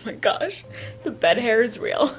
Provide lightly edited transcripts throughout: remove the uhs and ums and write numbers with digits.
my gosh, the bed hair is real.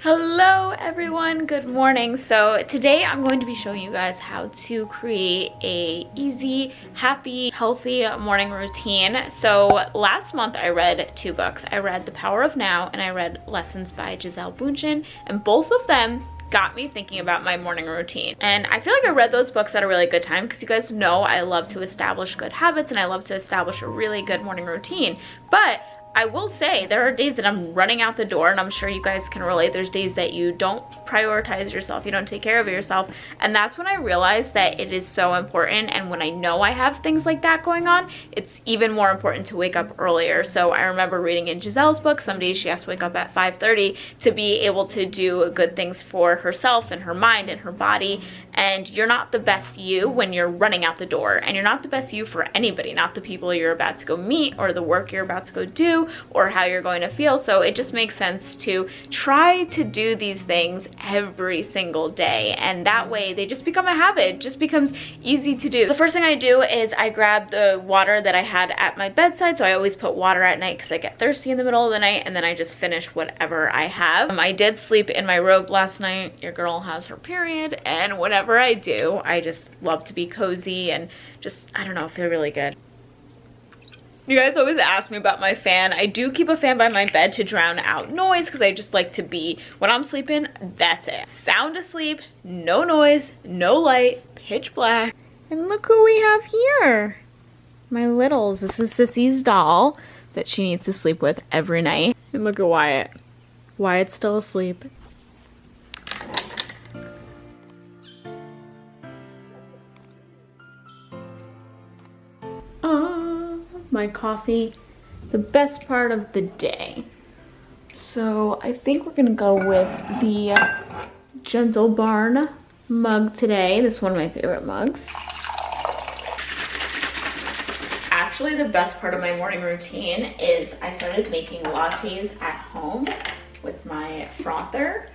Hello everyone, good morning. So today I'm going to be showing you guys how to create a easy, happy, healthy morning routine. So last month I read 2 books. I read The Power of Now and I read Lessons by Giselle Bundchen, and both of them got me thinking about my morning routine. And I feel like I read those books at a really good time because you guys know I love to establish good habits and I love to establish a really good morning routine. But I will say there are days that I'm running out the door, and I'm sure you guys can relate. There's days that you don't prioritize yourself, you don't take care of yourself, and that's when I realize that it is so important. And when I know I have things like that going on, it's even more important to wake up earlier. So I remember reading in Giselle's book, some days she has to wake up at 5:30 to be able to do good things for herself and her mind and her body. And you're not the best you when you're running out the door, and you're not the best you for anybody, not the people you're about to go meet or the work you're about to go do or how you're going to feel. So it just makes sense to try to do these things every single day, and that way they just become a habit. It just becomes easy to do. The first thing I do is I grab the water that I had at my bedside. So I always put water at night because I get thirsty in the middle of the night, and then I just finish whatever I have. I did sleep in my robe last night. Your girl has her period, and whatever I do, I just love to be cozy and just, I don't know, feel really good. You guys always ask me about my fan. I do keep a fan by my bed to drown out noise because I just like to be, when I'm sleeping, that's it. Sound asleep, no noise, no light, pitch black. And look who we have here. My littles. This is Sissy's doll that she needs to sleep with every night. And look at Wyatt. Wyatt's still asleep. My coffee, the best part of the day. So I think we're gonna go with the Gentle Barn mug today. This is one of my favorite mugs. Actually, the best part of my morning routine is I started making lattes at home with my frother.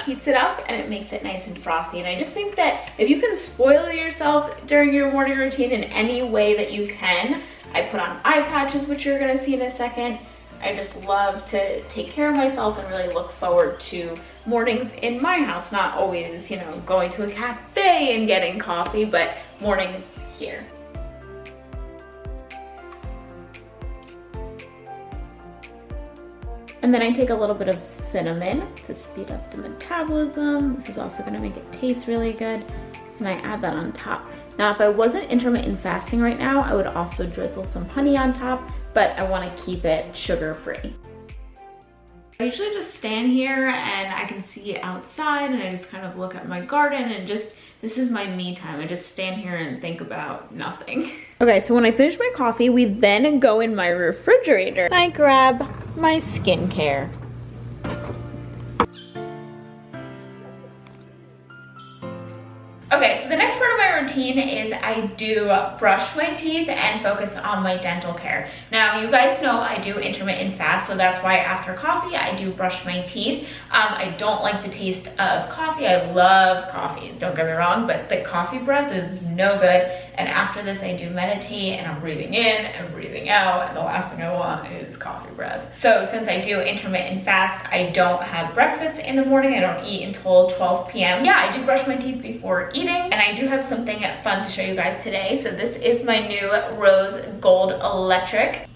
Heats it up and it makes it nice and frothy. And I just think that if you can spoil yourself during your morning routine in any way that you can. I put on eye patches, which you're gonna see in a second. I just love to take care of myself and really look forward to mornings in my house. Not always, you know, going to a cafe and getting coffee, but mornings here. And then I take a little bit of cinnamon to speed up the metabolism. This is also gonna make it taste really good. And I add that on top. Now, if I wasn't intermittent fasting right now, I would also drizzle some honey on top, but I wanna keep it sugar-free. I usually just stand here and I can see outside and I just kind of look at my garden and just, this is my me time. I just stand here and think about nothing. Okay, so when I finish my coffee, we then go in my refrigerator. And I grab my skincare. Okay, so the next part of my routine is I do brush my teeth and focus on my dental care. Now, you guys know I do intermittent fast, so that's why after coffee, I do brush my teeth. I don't like the taste of coffee. I love coffee, don't get me wrong, but the coffee breath is no good. And after this, I do meditate and I'm breathing in and breathing out, and the last thing I want is coffee breath. So since I do intermittent fast, I don't have breakfast in the morning. I don't eat until 12 p.m. Yeah, I do brush my teeth before eating, and I do have something fun to show you guys today. So this is my new Rose Gold Electric.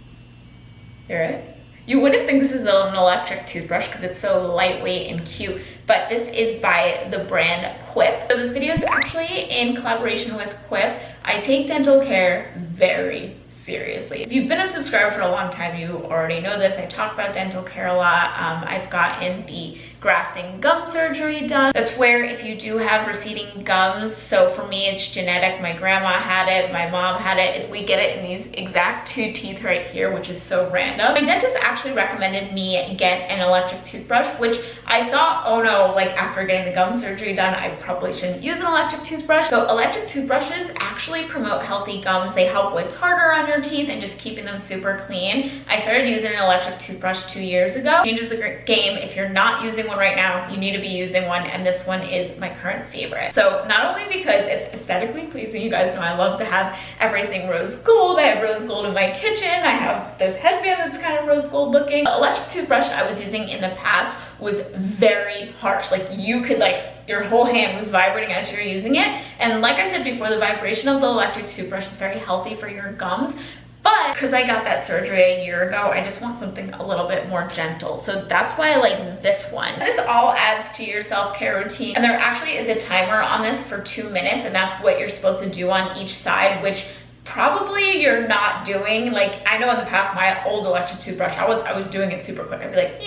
Hear it? You wouldn't think this is an electric toothbrush because it's so lightweight and cute, but this is by the brand Quip. So this video is actually in collaboration with Quip. I take dental care very seriously. If you've been a subscriber for a long time, you already know this. I talk about dental care a lot. I've gotten the grafting gum surgery done. That's where if you do have receding gums, so for me it's genetic, my grandma had it, my mom had it, we get it in these exact 2 teeth right here, which is so random. My dentist actually recommended me get an electric toothbrush, which I thought, oh no, like after getting the gum surgery done, I probably shouldn't use an electric toothbrush. So electric toothbrushes actually promote healthy gums. They help with tartar on your teeth and just keeping them super clean. I started using an electric toothbrush 2 years ago. It changes the game if you're not using one right now, you need to be using one, and this one is my current favorite. So not only because it's aesthetically pleasing, you guys know I love to have everything rose gold. I have rose gold in my kitchen. I have this headband that's kind of rose gold looking. The electric toothbrush I was using in the past was very harsh. Like you could your whole hand was vibrating as you're using it. And like I said before, the vibration of the electric toothbrush is very healthy for your gums. But because I got that surgery a year ago, I just want something a little bit more gentle. So that's why I like this one. This all adds to your self-care routine. And there actually is a timer on this for 2 minutes, and that's what you're supposed to do on each side, which probably you're not doing. Like I know in the past, my old electric toothbrush, I was doing it super quick. I'd be like,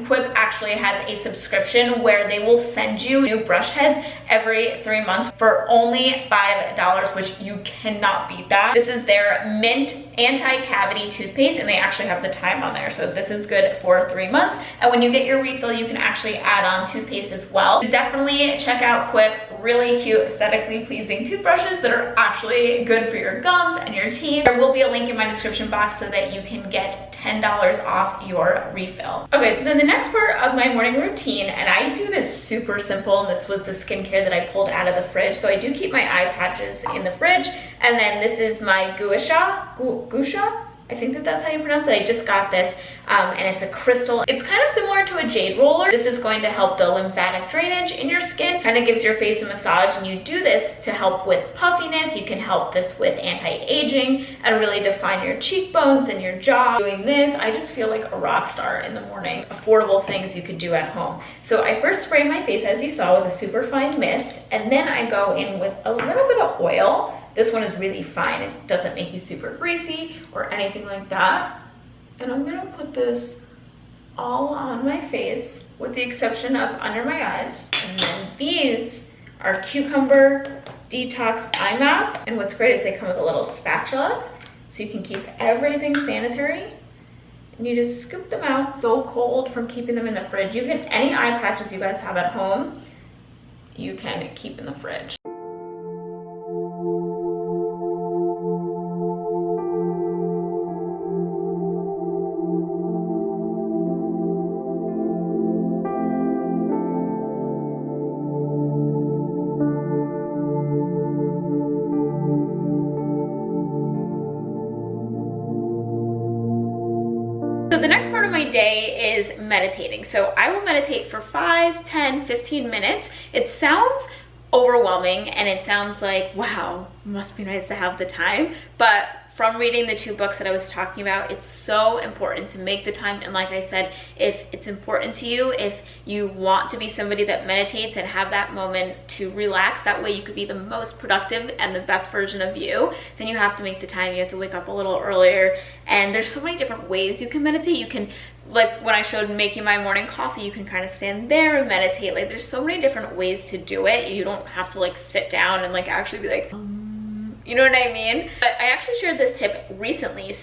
Quip actually has a subscription where they will send you new brush heads every 3 months for only $5, which you cannot beat that. This is their mint anti-cavity toothpaste, and they actually have the time on there. So this is good for 3 months. And when you get your refill, you can actually add on toothpaste as well. So definitely check out Quip. Really cute, aesthetically pleasing toothbrushes that are actually good for your gums and your teeth. There will be a link in my description box so that you can get $10 off your refill. Okay, so then the next part of my morning routine, and I do this super simple, and this was the skincare that I pulled out of the fridge. So I do keep my eye patches in the fridge, and then this is my gua sha. I think that's how you pronounce it. I just got this, and it's a crystal. It's kind of similar to a jade roller. This is going to help the lymphatic drainage in your skin, kind of gives your face a massage, and you do this to help with puffiness. You can help this with anti-aging and really define your cheekbones and your jaw. Doing this, I just feel like a rock star in the morning. Affordable things you could do at home. So I first spray my face, as you saw, with a super fine mist, and then I go in with a little bit of oil. This one is really fine. It doesn't make you super greasy or anything like that. And I'm gonna put this all on my face with the exception of under my eyes. And then these are cucumber detox eye masks. And what's great is they come with a little spatula, so you can keep everything sanitary. And you just scoop them out. So cold from keeping them in the fridge. You can, any eye patches you guys have at home, you can keep in the fridge. So the next part of my day is meditating. So I will meditate for 5, 10, 15 minutes. It sounds overwhelming and it sounds like, wow, must be nice to have the time. But from reading the 2 books that I was talking about, it's so important to make the time. And like I said, if it's important to you, if you want to be somebody that meditates and have that moment to relax, that way you could be the most productive and the best version of you, then you have to make the time. You have to wake up a little earlier. And there's so many different ways you can meditate. You can, like when I showed making my morning coffee, you can kind of stand there and meditate. Like there's so many different ways to do it. You don't have to like sit down and like actually be like, you know what I mean? But I actually shared this tip recently,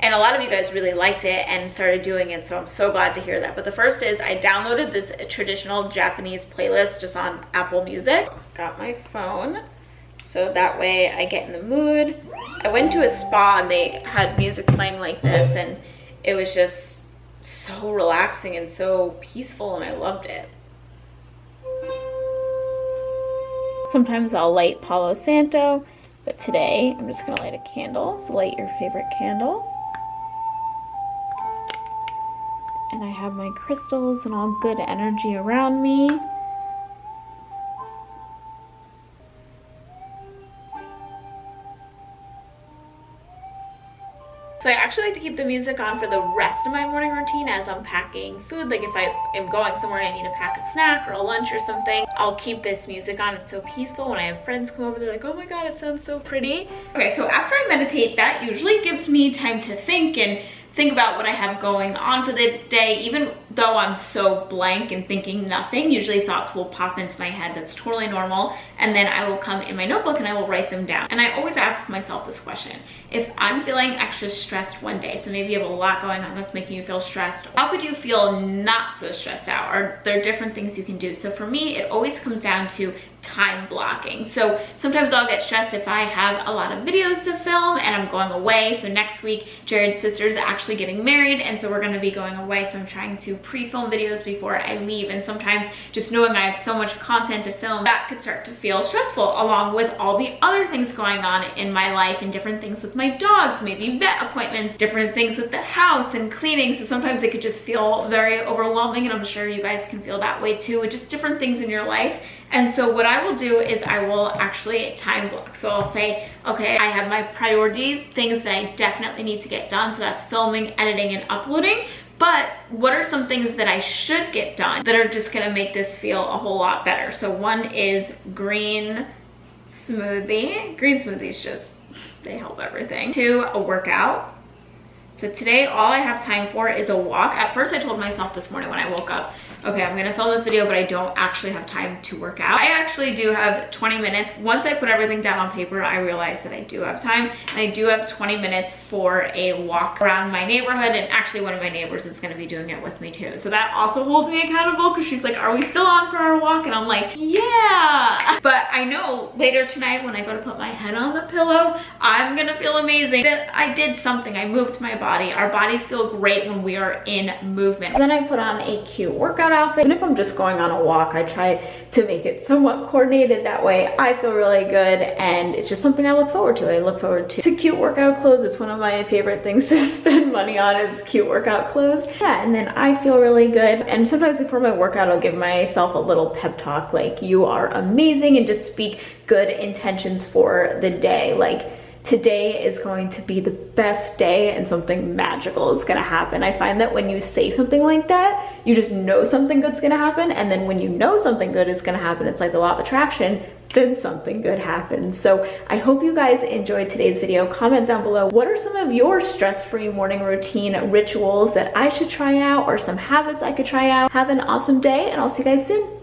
and a lot of you guys really liked it and started doing it, so I'm so glad to hear that. But the first is I downloaded this traditional Japanese playlist just on Apple Music. Got my phone, so that way I get in the mood. I went to a spa and they had music playing like this, and it was just so relaxing and so peaceful, and I loved it. Sometimes I'll light Palo Santo, but today I'm just gonna light a candle. So light your favorite candle. And I have my crystals and all good energy around me. So I actually like to keep the music on for the rest of my morning routine as I'm packing food. Like if I am going somewhere and I need to pack a snack or a lunch or something, I'll keep this music on. It's so peaceful. When I have friends come over, they're like, oh my God, it sounds so pretty. Okay, so after I meditate, that usually gives me time to think about what I have going on for the day. Even though I'm so blank and thinking nothing, usually thoughts will pop into my head. That's totally normal. And then I will come in my notebook and I will write them down. And I always ask myself this question: if I'm feeling extra stressed one day, so maybe you have a lot going on that's making you feel stressed, how could you feel not so stressed out? Are there different things you can do? So for me, it always comes down to time blocking. So sometimes I'll get stressed if I have a lot of videos to film and I'm going away. So next week, Jared's sister is actually getting married, and so we're going to be going away. So I'm trying to pre-film videos before I leave, and sometimes just knowing I have so much content to film, that could start to feel stressful, along with all the other things going on in my life and different things with my dogs, maybe vet appointments, different things with the house and cleaning. So sometimes it could just feel very overwhelming, and I'm sure you guys can feel that way too, with just different things in your life. And so what I will do is I will actually time block. So I'll say, okay, I have my priorities, things that I definitely need to get done. So that's filming, editing, and uploading. But what are some things that I should get done that are just gonna make this feel a whole lot better? So one is green smoothie. Green smoothies just, they help everything. 2, a workout. So today, all I have time for is a walk. At first, I told myself this morning when I woke up, okay, I'm gonna film this video, but I don't actually have time to work out. I actually do have 20 minutes. Once I put everything down on paper, I realized that I do have time, and I do have 20 minutes for a walk around my neighborhood, and actually one of my neighbors is gonna be doing it with me too. So that also holds me accountable, because she's like, are we still on for our walk? And I'm like, yeah. But I know later tonight when I go to put my head on the pillow, I'm gonna feel amazing that I did something. I moved my body. Our bodies feel great when we are in movement. Then I put on a cute workout outfit. And if I'm just going on a walk, I try to make it somewhat coordinated. That way I feel really good, and it's just something I look forward to. I look forward to cute workout clothes. It's one of my favorite things to spend money on, is cute workout clothes. Yeah, and then I feel really good. And sometimes before my workout, I'll give myself a little pep talk, like, you are amazing, and just speak good intentions for the day. Like, today is going to be the best day and something magical is gonna happen. I find that when you say something like that, you just know something good's gonna happen. And then when you know something good is gonna happen, it's like the law of attraction, then something good happens. So I hope you guys enjoyed today's video. Comment down below, what are some of your stress-free morning routine rituals that I should try out, or some habits I could try out? Have an awesome day, and I'll see you guys soon.